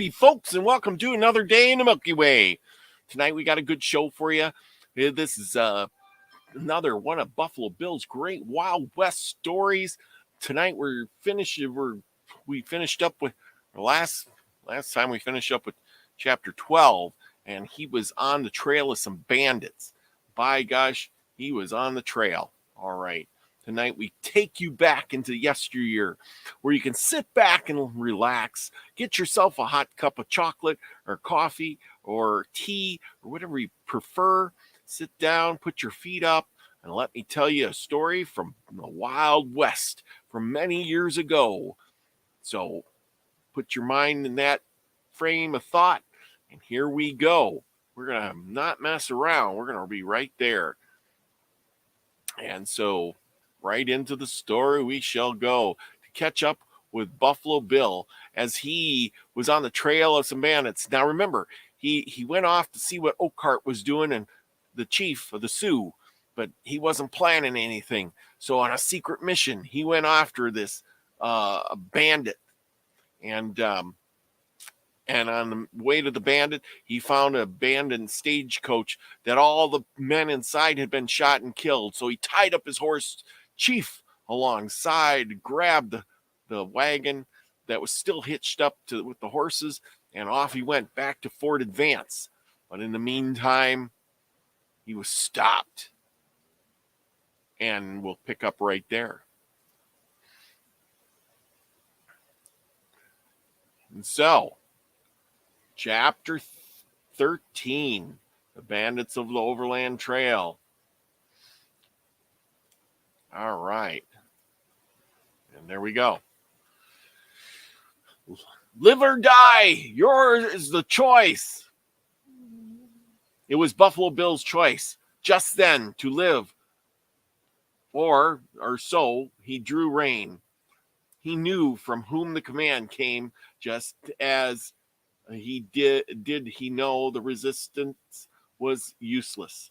Howdy, folks, and welcome to another day in the Milky Way. Tonight we got a good show for you. This is another one of Buffalo Bill's great Wild West stories. Tonight we finished up with last time we finished up with chapter 12, and he was on the trail of some bandits. By gosh, he was on the trail. All right. Tonight, we take you back into yesteryear where you can sit back and relax, get yourself a hot cup of chocolate or coffee or tea or whatever you prefer. Sit down, put your feet up, and let me tell you a story from the Wild West from many years ago. So put your mind in that frame of thought, and here we go. We're going to not mess around. We're going to be right there. And so right into the story we shall go to catch up with Buffalo Bill as he was on the trail of some bandits. Now remember, he went off to see what Oakhart was doing and the chief of the Sioux, but he wasn't planning anything. So on a secret mission, he went after this bandit. And on the way to the bandit, he found an abandoned stagecoach that all the men inside had been shot and killed. So he tied up his horse Chief alongside, grabbed the wagon that was still hitched up with the horses, and off he went back to Fort Advance. But in the meantime, he was stopped. And we'll pick up right there. And so, Chapter 13, The Bandits of the Overland Trail. All right. And there we go. Live or die, yours is the choice. It was Buffalo Bill's choice just then to live, or so he drew rein. He knew from whom the command came, just as he know the resistance was useless.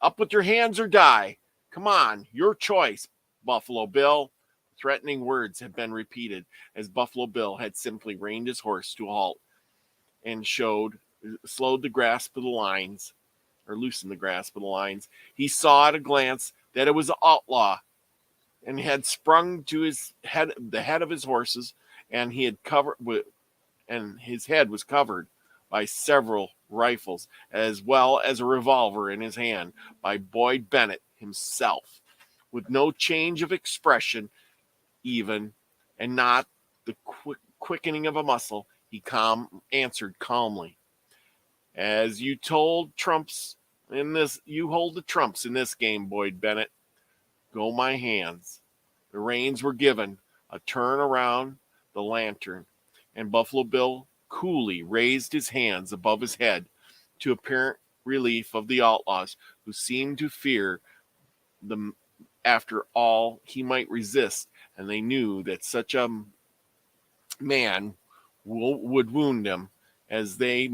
Up with your hands or die. Come on, your choice, Buffalo Bill. Threatening words had been repeated as Buffalo Bill had simply reined his horse to a halt and slowed the grasp of the lines, or loosened the grasp of the lines. He saw at a glance that it was an outlaw and had sprung to the head of his horses, and his head was covered by several rifles, as well as a revolver in his hand by Boyd Bennett himself. With no change of expression, even, and not the quickening of a muscle, he answered calmly, "As you hold the trumps in this game, Boyd Bennett. Go my hands." The reins were given a turn around the lantern, and Buffalo Bill coolly raised his hands above his head to apparent relief of the outlaws, who seemed to fear them. After all, he might resist, and they knew that such a man would wound him as they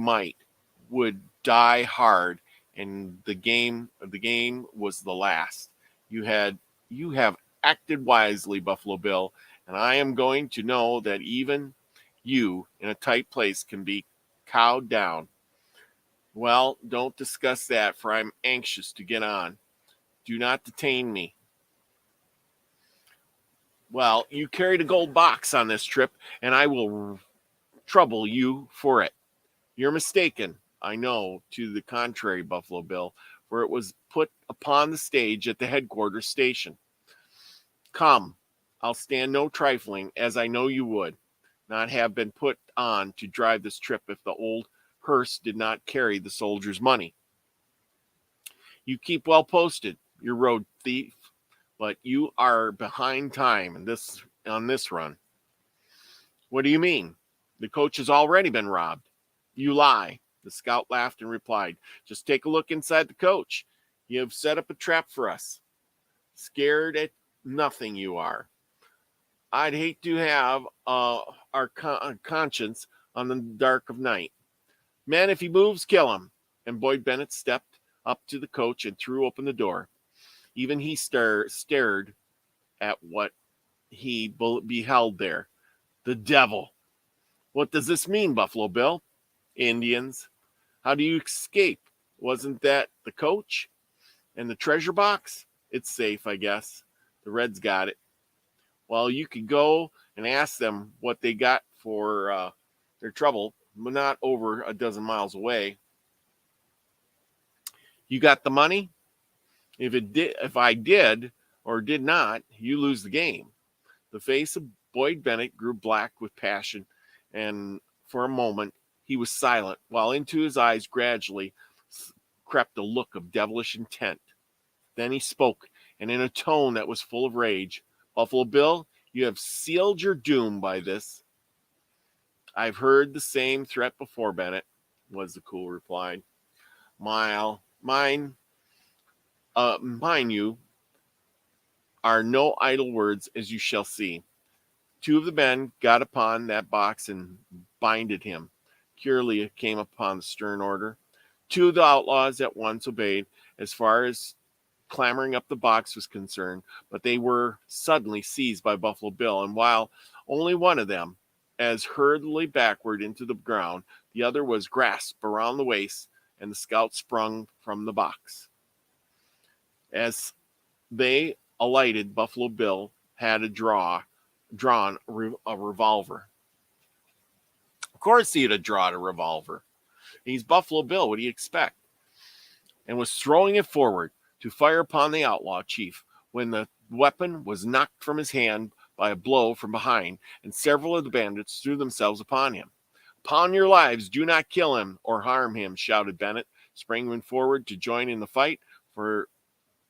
would die hard, and the game was the last. You have acted wisely, Buffalo Bill, and I am going to know that even you in a tight place can be cowed down. Well, don't discuss that, for I'm anxious to get on. Do not detain me. Well, you carried a gold box on this trip, and I will trouble you for it. You're mistaken, I know, to the contrary, Buffalo Bill, for it was put upon the stage at the headquarters station. Come, I'll stand no trifling, as I know you would not have been put on to drive this trip if the old hearse did not carry the soldier's money. You keep well posted, you road thief, but you are behind time on this run. What do you mean? The coach has already been robbed. You lie. The scout laughed and replied, just take a look inside the coach. You have set up a trap for us. Scared at nothing you are. I'd hate to have our conscience on the dark of night. Men, if he moves, kill him. And Boyd Bennett stepped up to the coach and threw open the door. Even he stared at what he beheld there. The devil. What does this mean, Buffalo Bill? Indians. How do you escape? Wasn't that the coach? And the treasure box? It's safe, I guess. The Reds got it. Well, you could go and ask them what they got for their trouble, but not over a dozen miles away. You got the money? If I did or did not, you lose the game. The face of Boyd Bennett grew black with passion, and for a moment he was silent, while into his eyes gradually crept a look of devilish intent. Then he spoke, and in a tone that was full of rage. Buffalo Bill, you have sealed your doom by this. I've heard the same threat before, Bennett, was the cool reply. Mine you are no idle words, as you shall see. 2 of the men got upon that box and binded him. Curlia came upon the stern order. 2 of the outlaws at once obeyed, as far as clambering up the box was concerned, but they were suddenly seized by Buffalo Bill, and while only one of them, as hurriedly backward into the ground, the other was grasped around the waist, and the scout sprung from the box. As they alighted, Buffalo Bill had drawn a revolver. Of course he'd have drawn a revolver. He's Buffalo Bill. What do you expect? And was throwing it forward to fire upon the outlaw chief when the weapon was knocked from his hand by a blow from behind, and several of the bandits threw themselves upon him. Upon your lives, do not kill him or harm him, shouted Bennett, springing forward to join in the fight for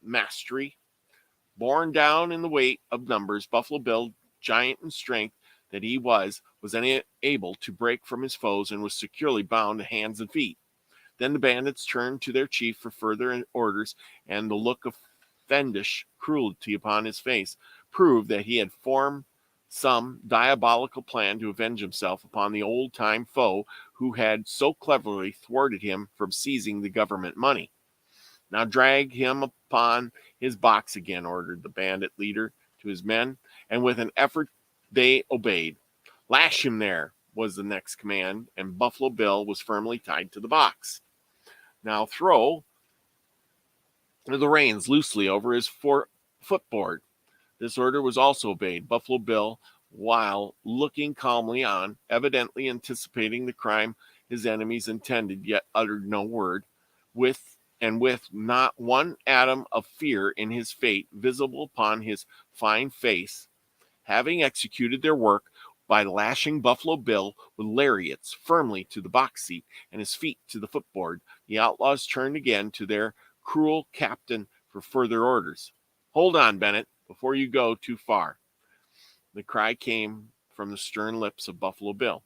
mastery. Borne down in the weight of numbers, Buffalo Bill, giant in strength that he was unable to break from his foes and was securely bound to hands and feet. Then the bandits turned to their chief for further orders, and the look of fiendish cruelty upon his face proved that he had formed some diabolical plan to avenge himself upon the old-time foe who had so cleverly thwarted him from seizing the government money. Now drag him upon his box again, ordered the bandit leader to his men, and with an effort they obeyed. Lash him there, was the next command, and Buffalo Bill was firmly tied to the box. Now throw the reins loosely over his footboard. This order was also obeyed. Buffalo Bill, while looking calmly on, evidently anticipating the crime his enemies intended, yet uttered no word, with not one atom of fear in his fate visible upon his fine face. Having executed their work by lashing Buffalo Bill with lariats firmly to the box seat and his feet to the footboard, the outlaws turned again to their cruel captain for further orders. Hold on, Bennett, before you go too far. The cry came from the stern lips of Buffalo Bill.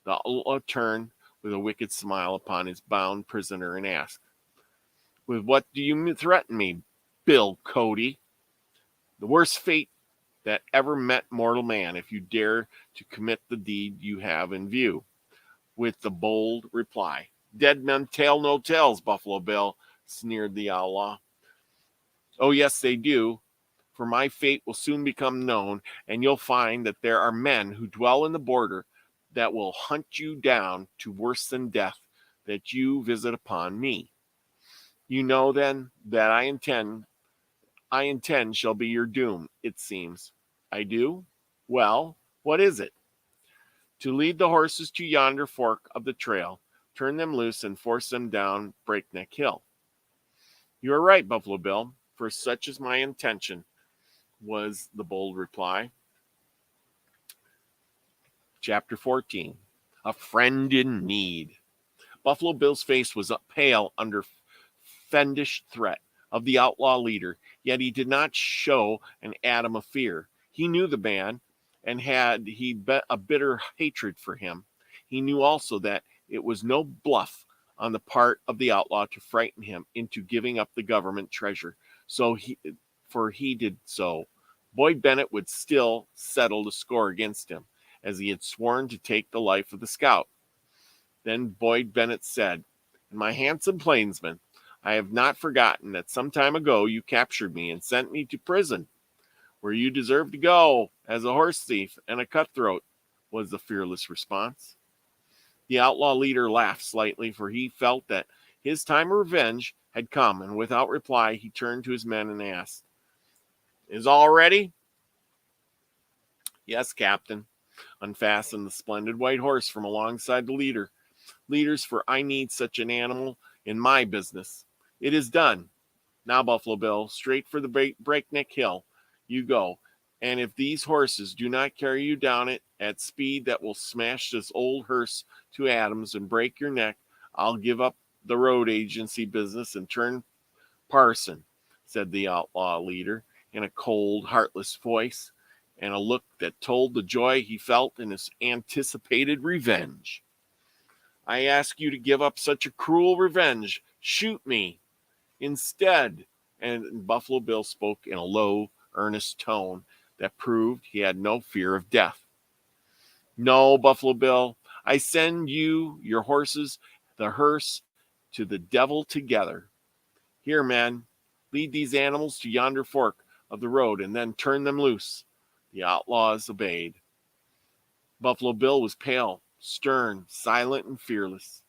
The outlaw turned with a wicked smile upon his bound prisoner and asked, with what do you threaten me, Bill Cody? The worst fate that ever met mortal man if you dare to commit the deed you have in view, with the bold reply. Dead men tell no tales, Buffalo Bill, sneered the outlaw. Oh, yes, they do, for my fate will soon become known, and you'll find that there are men who dwell in the border that will hunt you down to worse than death that you visit upon me. You know, then, that I intend shall be your doom, it seems. I do? Well, what is it? To lead the horses to yonder fork of the trail, turn them loose, and force them down Breakneck Hill. You are right, Buffalo Bill, for such is my intention, was the bold reply. Chapter 14. A Friend in Need. Buffalo Bill's face was pale under fiendish threat of the outlaw leader, yet he did not show an atom of fear. He knew the man, and had he a bitter hatred for him. He knew also that it was no bluff on the part of the outlaw to frighten him into giving up the government treasure. For he did so. Boyd Bennett would still settle the score against him, as he had sworn to take the life of the scout. Then Boyd Bennett said, my handsome plainsman, I have not forgotten that some time ago you captured me and sent me to prison, where you deserved to go as a horse thief and a cutthroat. was the fearless response. The outlaw leader laughed slightly, for he felt that his time of revenge had come, and without reply, he turned to his men and asked, "Is all ready?" "Yes, Captain." Unfastened the splendid white horse from alongside the leaders, for I need such an animal in my business. "It is done. Now, Buffalo Bill, straight for the breakneck hill you go, and if these horses do not carry you down it at speed that will smash this old hearse to atoms and break your neck, I'll give up the road agency business and turn parson," said the outlaw leader in a cold, heartless voice, and a look that told the joy he felt in his anticipated revenge. "I ask you to give up such a cruel revenge. Shoot me instead." And Buffalo Bill spoke in a low, earnest tone that proved he had no fear of death. "No, Buffalo Bill, I send you, your horses, the hearse, to the devil together. Here, men, lead these animals to yonder fork of the road and then turn them loose." The outlaws obeyed. Buffalo Bill was pale, stern, silent, and fearless.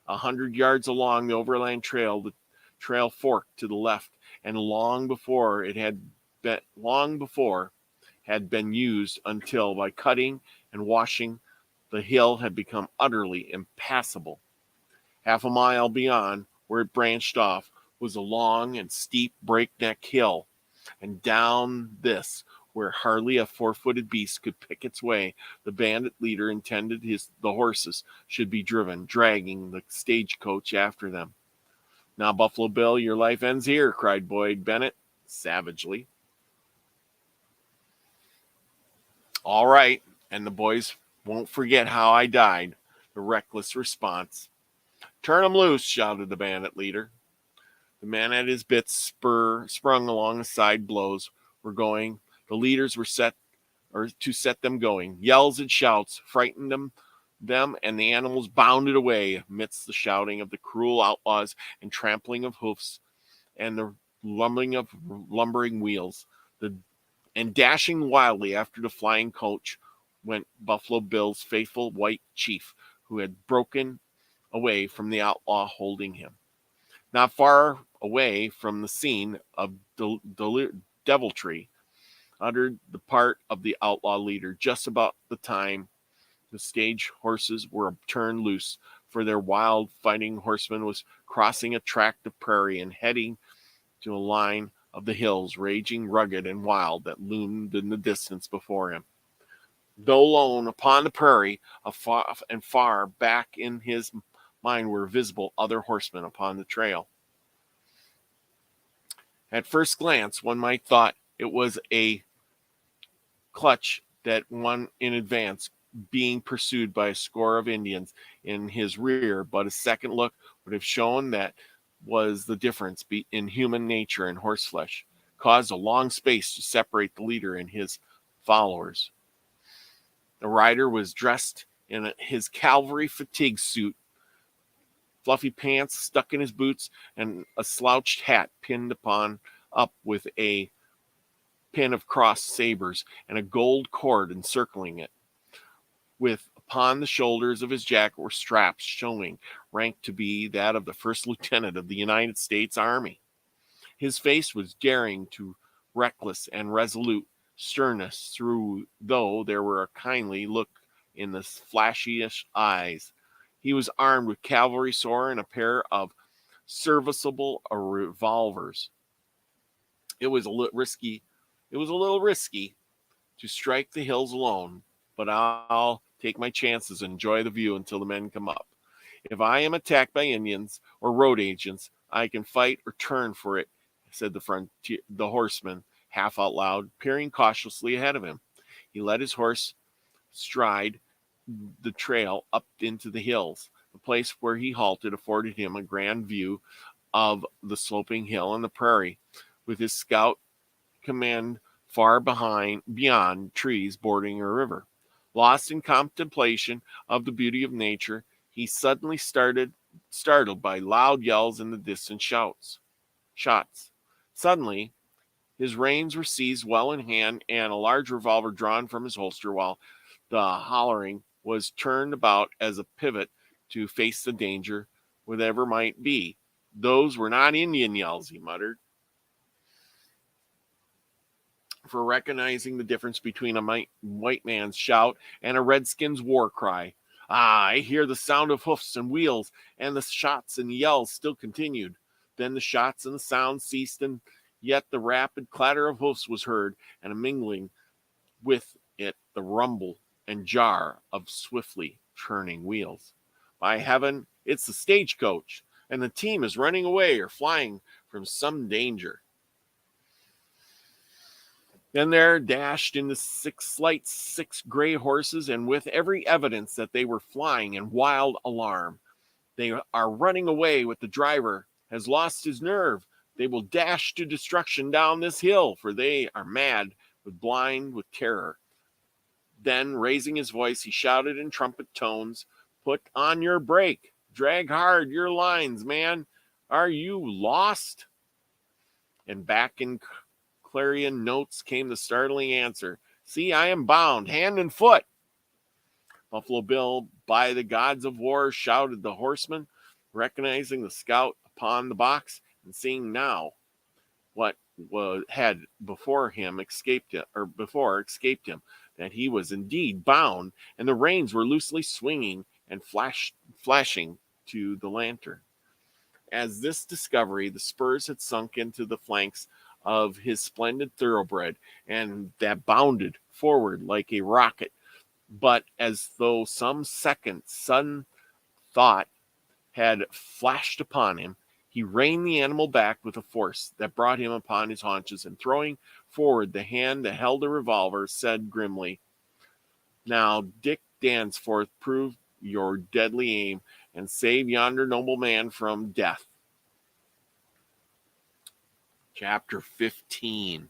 100 yards along the overland trail, the trail forked to the left, and long before had been used until, by cutting and washing, the hill had become utterly impassable. Half a mile beyond, where it branched off, was a long and steep breakneck hill, and down this, where hardly a four-footed beast could pick its way, the bandit leader intended the horses should be driven, dragging the stagecoach after them. "Now, Buffalo Bill, your life ends here," cried Boyd Bennett savagely. "All right, and the boys won't forget how I died," the reckless response. "Turn 'em loose," shouted the bandit leader. The men at his bits sprung along the side blows were going. The leaders were set them going. Yells and shouts frightened them, and the animals bounded away amidst the shouting of the cruel outlaws and trampling of hoofs and the lumbering of lumbering wheels. And dashing wildly after the flying coach went Buffalo Bill's faithful white chief, who had broken away from the outlaw holding him. Not far away from the scene of deviltry uttered the part of the outlaw leader just about the time the stage horses were turned loose, for their wild fighting horseman was crossing a tract of prairie and heading to a line of the hills, raging, rugged, and wild, that loomed in the distance before him. Though alone upon the prairie, far back in his mind were visible other horsemen upon the trail. At first glance, one might thought it was a clutch that one in advance, being pursued by a score of Indians in his rear, but a second look would have shown that was the difference in human nature and horseflesh, caused a long space to separate the leader and his followers. The rider was dressed in his cavalry fatigue suit, fluffy pants stuck in his boots, and a slouched hat pinned up with a pin of crossed sabers and a gold cord encircling it. With upon the shoulders of his jacket were straps showing rank to be that of the first lieutenant of the United States Army. His face was daring to reckless and resolute sternness, though there were a kindly look in the flashiest eyes. He was armed with cavalry sword and a pair of serviceable revolvers. It was a little risky to strike the hills alone, but I'll take my chances and enjoy the view until the men come up. If I am attacked by Indians or road agents, I can fight or turn for it, said the horseman, half out loud, peering cautiously ahead of him. He let his horse stride the trail up into the hills. The place where he halted afforded him a grand view of the sloping hill and the prairie, with his scout command far beyond trees bordering a river. Lost in contemplation of the beauty of nature, he suddenly startled by loud yells and the distant shots. Suddenly, his reins were seized well in hand and a large revolver drawn from his holster, while The hollering was turned about as a pivot to face the danger, whatever might be. Those were not Indian yells, he muttered. For recognizing the difference between a white man's shout and a redskin's war cry. Ah, I hear the sound of hoofs and wheels, and the shots and yells still continued. Then the shots and the sound ceased, and yet the rapid clatter of hoofs was heard, and a mingling with it the rumble and jar of swiftly turning wheels. By heaven, it's the stagecoach, and the team is running away or flying from some danger. Then there dashed in the six gray horses, and with every evidence that they were flying in wild alarm. They are running away with the driver, has lost his nerve. They will dash to destruction down this hill, for they are mad, blind with terror. Then, raising his voice, he shouted in trumpet tones, "Put on your brake, drag hard your lines, man. Are you lost?" And back in clarion notes came the startling answer, "See, I am bound, hand and foot." Buffalo Bill, by the gods of war, shouted the horseman, recognizing the scout upon the box and seeing now what had before escaped him, that he was indeed bound, and the reins were loosely swinging and flashing to the lantern. As this discovery, the spurs had sunk into the flanks of his splendid thoroughbred, and that bounded forward like a rocket. But as though some second sudden thought had flashed upon him, he reined the animal back with a force that brought him upon his haunches, and throwing forward the hand that held a revolver, said grimly, "Now, Dick Dansforth, prove your deadly aim, and save yonder noble man from death." Chapter 15.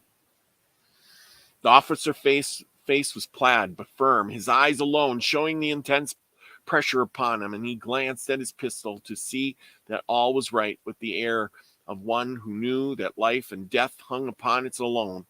The officer's face was plaid but firm, his eyes alone showing the intense pressure upon him, and he glanced at his pistol to see that all was right, with the air of one who knew that life and death hung upon it alone.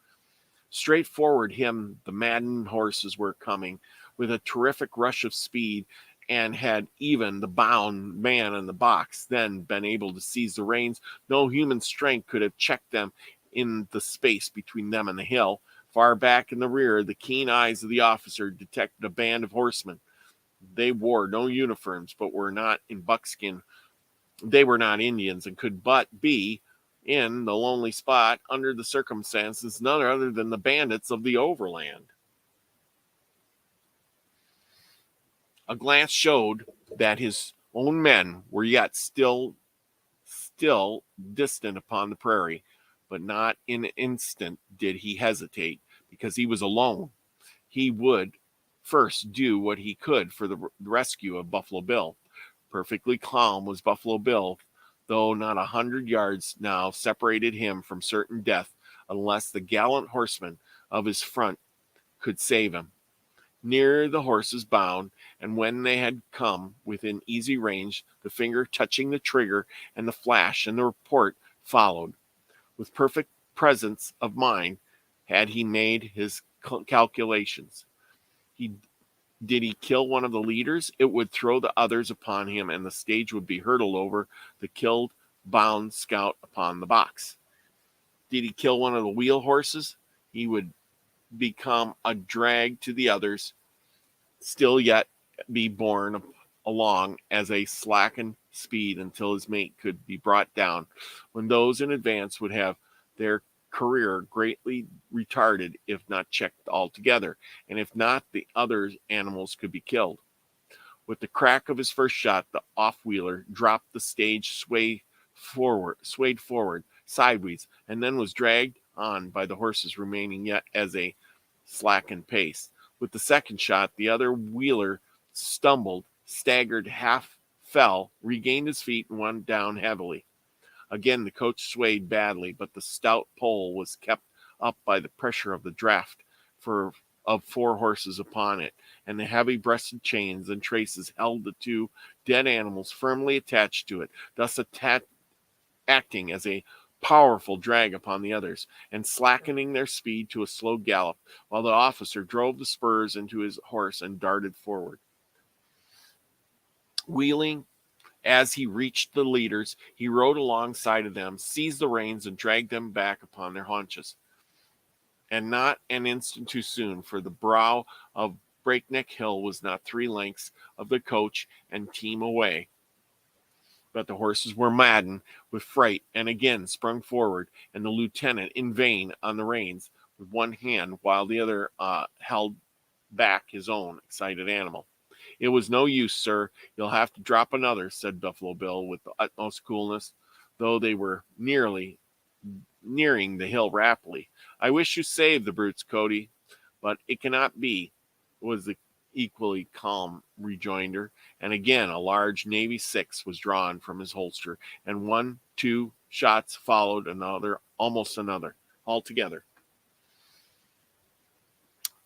Straight forward him the maddened horses were coming with a terrific rush of speed, and had even the bound man in the box then been able to seize the reins, no human strength could have checked them in the space between them and the hill. Far back in the rear, the keen eyes of the officer detected a band of horsemen. They wore no uniforms, but were not in buckskin. They were not Indians, and could but be, in the lonely spot, under the circumstances, none other than the bandits of the overland. A glance showed that his own men were yet still distant upon the prairie, but not in an instant did he hesitate, because he was alone. He would first do what he could for the rescue of Buffalo Bill. Perfectly calm was Buffalo Bill, though not 100 yards now separated him from certain death, unless the gallant horseman of his front could save him. Near the horses bound, and when they had come within easy range, the finger touching the trigger, and the flash and the report followed. With perfect presence of mind had he made his calculations. Did he kill one of the leaders, it would throw the others upon him, and the stage would be hurtled over the killed, bound scout upon the box. Did he kill one of the wheel horses, he would become a drag to the others, still yet be borne along as a slackened speed until his mate could be brought down, when those in advance would have their career greatly retarded, if not checked altogether, and if not, the other animals could be killed. With the crack of his first shot, the off-wheeler dropped the stage, swayed forward, sideways, and then was dragged on by the horses, remaining yet as a slackened pace. With the second shot, the other wheeler stumbled, staggered, half fell, regained his feet, and went down heavily. Again, the coach swayed badly, but the stout pole was kept up by the pressure of the draft of 4 horses upon it, and the heavy-breasted chains and traces held the 2 dead animals firmly attached to it, thus acting as a powerful drag upon the others, and slackening their speed to a slow gallop, while the officer drove the spurs into his horse and darted forward. Wheeling as he reached the leaders, he rode alongside of them, seized the reins, and dragged them back upon their haunches. And not an instant too soon, for the brow of Breakneck Hill was not 3 lengths of the coach and team away. But the horses were maddened with fright and again sprung forward, and the lieutenant in vain on the reins with one hand, while the other held back his own excited animal. "It was no use, sir. You'll have to drop another," said Buffalo Bill with the utmost coolness, though they were nearing the hill rapidly. "I wish you saved the brutes, Cody, but it cannot be," was the equally calm rejoinder, and again a large Navy 6 was drawn from his holster, and 1, 2 shots followed another, altogether.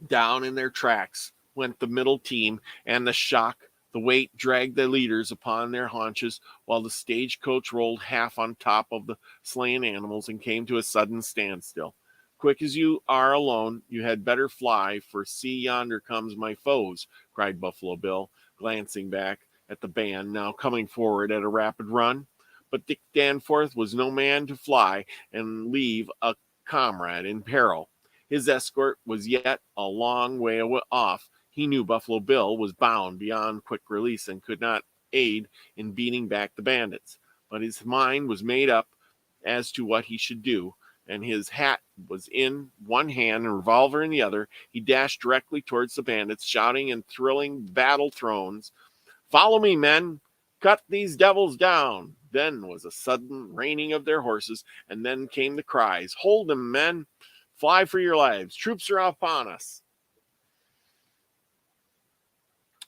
Down in their tracks went the middle team, and the weight dragged the leaders upon their haunches, while the stagecoach rolled half on top of the slain animals and came to a sudden standstill. "Quick as you are alone, you had better fly, for see yonder comes my foes," cried Buffalo Bill, glancing back at the band now coming forward at a rapid run. But Dick Danforth was no man to fly and leave a comrade in peril. His escort was yet a long way off. He knew Buffalo Bill was bound beyond quick release and could not aid in beating back the bandits, but his mind was made up as to what he should do, and his hat was in one hand and revolver in the other. He dashed directly towards the bandits, shouting and thrilling battle thrones, "Follow me, men! Cut these devils down!" Then was a sudden reining of their horses, and then came the cries, "Hold them, men! Fly for your lives! Troops are upon us!"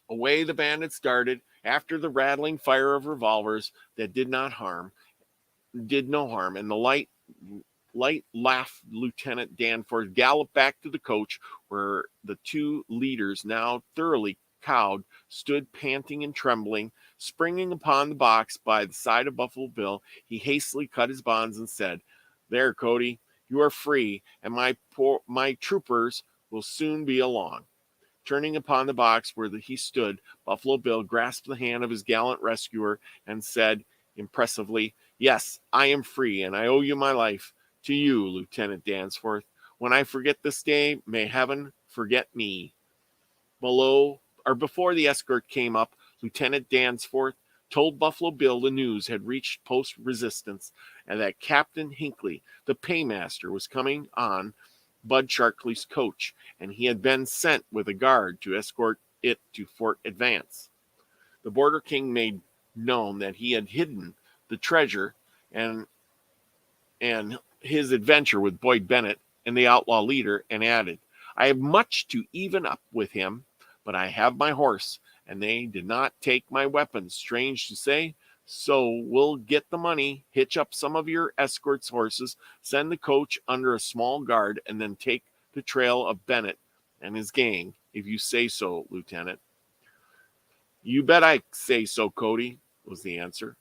Away the bandits darted after the rattling fire of revolvers that did no harm, and the light laughed Lieutenant Danforth galloped back to the coach, where the 2 leaders, now thoroughly cowed, stood panting and trembling. Springing upon the box by the side of Buffalo Bill, he hastily cut his bonds and said, "There, Cody, you are free, and my troopers will soon be along." Turning upon the box where he stood, Buffalo Bill grasped the hand of his gallant rescuer and said impressively, "Yes, I am free, and I owe you my life. To you, Lieutenant Danforth. When I forget this day, may heaven forget me." Before the escort came up, Lieutenant Danforth told Buffalo Bill the news had reached post resistance, and that Captain Hinckley, the paymaster, was coming on Bud Sharkley's coach, and he had been sent with a guard to escort it to Fort Advance. The Border King made known that he had hidden the treasure and his adventure with Boyd Bennett and the outlaw leader, and added, "I have much to even up with him, but I have my horse, and they did not take my weapons, strange to say. So we'll get the money, hitch up some of your escort's horses, send the coach under a small guard, and then take the trail of Bennett and his gang, if you say so, Lieutenant." "You bet I say so, Cody," was the answer.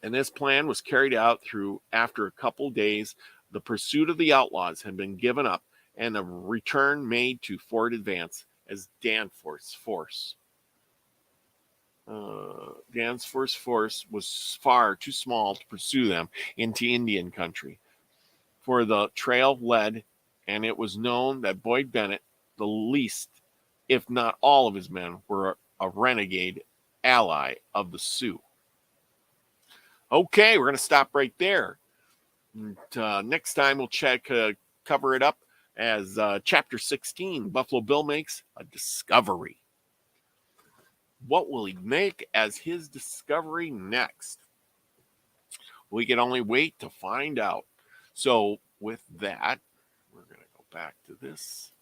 And this plan was carried out through. After a couple days, the pursuit of the outlaws had been given up, and a return made to Fort Advance as Danforth's force. Danforth's force was far too small to pursue them into Indian country, for the trail led, and it was known that Boyd Bennett, the least, if not all of his men, were a renegade ally of the Sioux. Okay, we're going to stop right there. And, next time we'll cover it up as Chapter 16, Buffalo Bill makes a discovery. What will he make as his discovery next? We can only wait to find out. So with that, we're going to go back to this.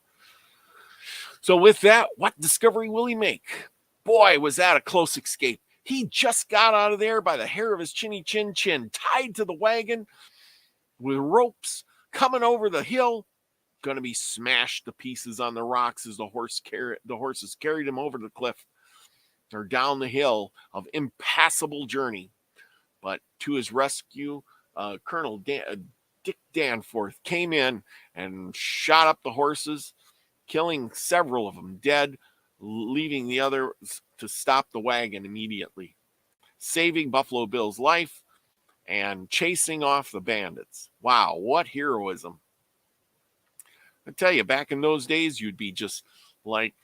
So with that, what discovery will he make? Boy, was that a close escape. He just got out of there by the hair of his chinny chin, tied to the wagon with ropes, coming over the hill, going to be smashed to pieces on the rocks as the horses carried him over the cliff or down the hill of impassable journey. But to his rescue, Colonel Dick Danforth came in and shot up the horses, killing several of them dead, leaving the others to stop the wagon immediately, saving Buffalo Bill's life and chasing off the bandits. Wow, what heroism. I tell you, back in those days, you'd be just like,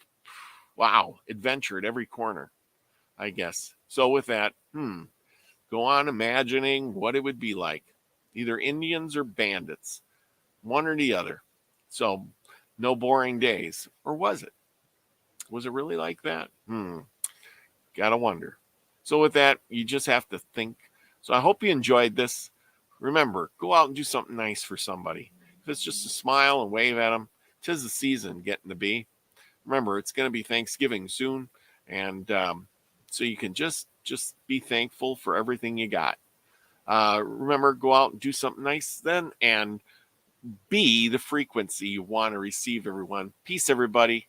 wow, adventure at every corner, I guess. So with that, go on imagining what it would be like. Either Indians or bandits, one or the other. So no boring days. Or was it? Was it really like that? Gotta wonder. So with that, you just have to think. So I hope you enjoyed this. Remember, go out and do something nice for somebody. If it's just a smile and wave at them, 'tis the season getting to be. Remember, it's going to be Thanksgiving soon, and so you can just be thankful for everything you got. Remember, go out and do something nice then, and be the frequency you want to receive, everyone. Peace, everybody.